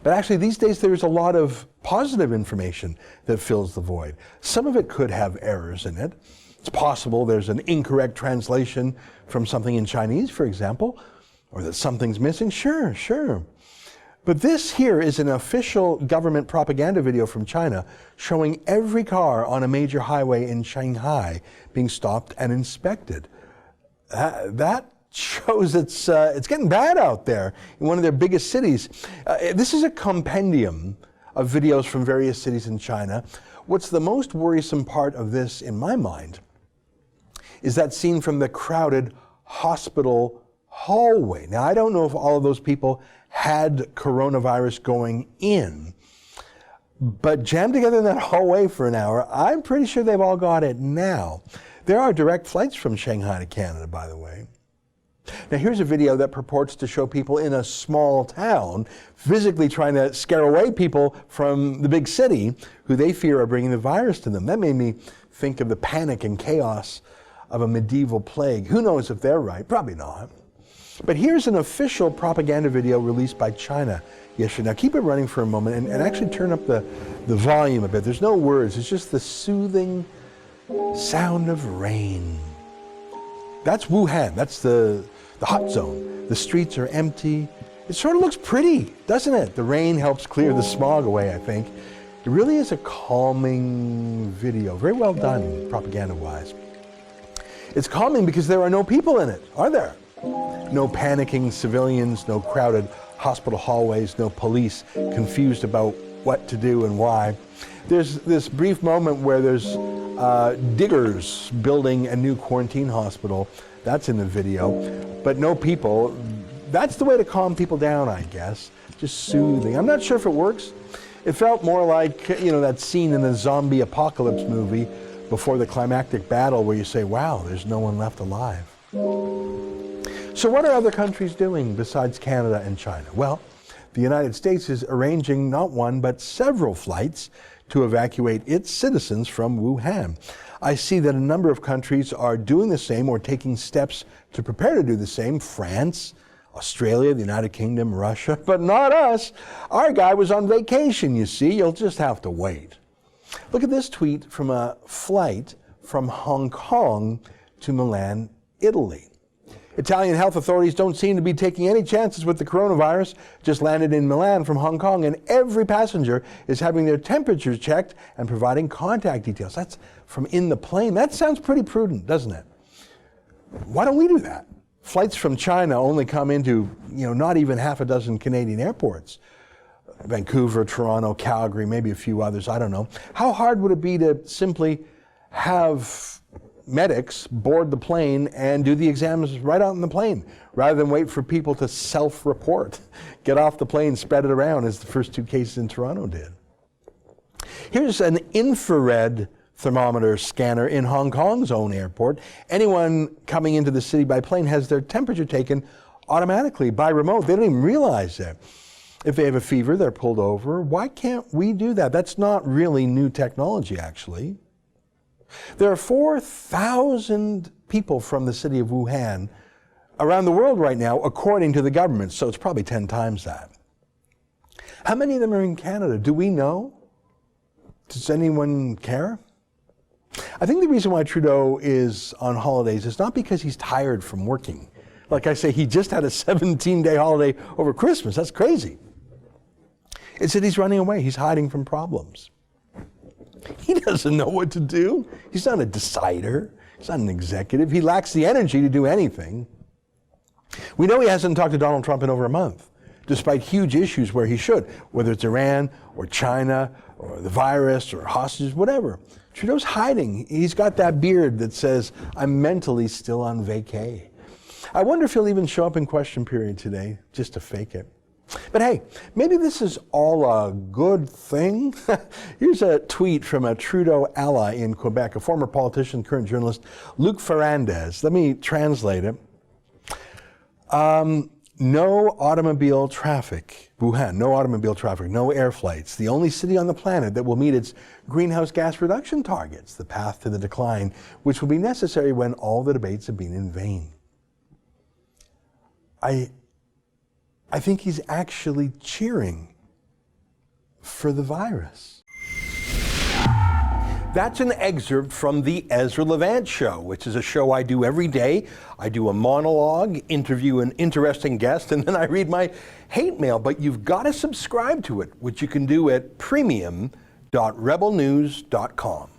But actually these days there's a lot of positive information that fills the void. Some of it could have errors in it. It's possible there's an incorrect translation from something in Chinese, for example, or that something's missing. Sure. But this here is an official government propaganda video from China showing every car on a major highway in Shanghai being stopped and inspected. That shows it's getting bad out there in one of their biggest cities. This is a compendium of videos from various cities in China. What's the most worrisome part of this, in my mind, is that scene from the crowded hospital hallway. Now, I don't know if all of those people had coronavirus going in, but jammed together in that hallway for an hour, I'm pretty sure they've all got it now. There are direct flights from Shanghai to Canada, by the way. Now, here's a video that purports to show people in a small town physically trying to scare away people from the big city who they fear are bringing the virus to them. That made me think of the panic and chaos of a medieval plague. Who knows if they're right? Probably not. But here's an official propaganda video released by China yesterday. Now keep it running for a moment and actually turn up the volume a bit. There's no words, it's just the soothing sound of rain. That's Wuhan, that's the hot zone. The streets are empty. It sort of looks pretty, doesn't it? The rain helps clear the smog away, I think. It really is a calming video. Very well done, propaganda-wise. It's calming because there are no people in it, are there? No panicking civilians, no crowded hospital hallways, no police confused about what to do and why. There's this brief moment where there's diggers building a new quarantine hospital. That's in the video, but no people. That's the way to calm people down, I guess. Just soothing. I'm not sure if it works. It felt more like, you know, that scene in the zombie apocalypse movie before the climactic battle where you say, wow, there's no one left alive. So what are other countries doing besides Canada and China? Well, the United States is arranging not one, but several flights to evacuate its citizens from Wuhan. I see that a number of countries are doing the same or taking steps to prepare to do the same. France, Australia, the United Kingdom, Russia, but not us. Our guy was on vacation, you see. You'll just have to wait. Look at this tweet from a flight from Hong Kong to Milan, Italy. Italian health authorities don't seem to be taking any chances with the coronavirus. Just landed in Milan from Hong Kong, and every passenger is having their temperatures checked and providing contact details. That's from in the plane. That sounds pretty prudent, doesn't it? Why don't we do that? Flights from China only come into, not even half a dozen Canadian airports. Vancouver, Toronto, Calgary, maybe a few others, I don't know. How hard would it be to simply have medics board the plane and do the exams right out in the plane, rather than wait for people to self-report? Get off the plane, spread it around, as the first two cases in Toronto did. Here's an infrared thermometer scanner in Hong Kong's own airport. Anyone coming into the city by plane has their temperature taken automatically by remote. They don't even realize that. If they have a fever, they're pulled over. Why can't we do that? That's not really new technology, actually. There are 4,000 people from the city of Wuhan around the world right now, according to the government, so it's probably 10 times that. How many of them are in Canada? Do we know? Does anyone care? I think the reason why Trudeau is on holidays is not because he's tired from working. Like I say, he just had a 17-day holiday over Christmas. That's crazy. It's that he's running away. He's hiding from problems. He doesn't know what to do. He's not a decider. He's not an executive. He lacks the energy to do anything. We know he hasn't talked to Donald Trump in over a month, despite huge issues where he should, whether it's Iran or China or the virus or hostages, whatever. Trudeau's hiding. He's got that beard that says, I'm mentally still on vacay. I wonder if he'll even show up in question period today, just to fake it. But hey, maybe this is all a good thing. Here's a tweet from a Trudeau ally in Quebec, a former politician, current journalist, Luc Ferrandez. Let me translate it. No automobile traffic, Wuhan, no automobile traffic, no air flights. The only city on the planet that will meet its greenhouse gas reduction targets, the path to the decline, which will be necessary when all the debates have been in vain. I think he's actually cheering for the virus. That's an excerpt from the Ezra Levant Show, which is a show I do every day. I do a monologue, interview an interesting guest, and then I read my hate mail. But you've got to subscribe to it, which you can do at premium.rebelnews.com.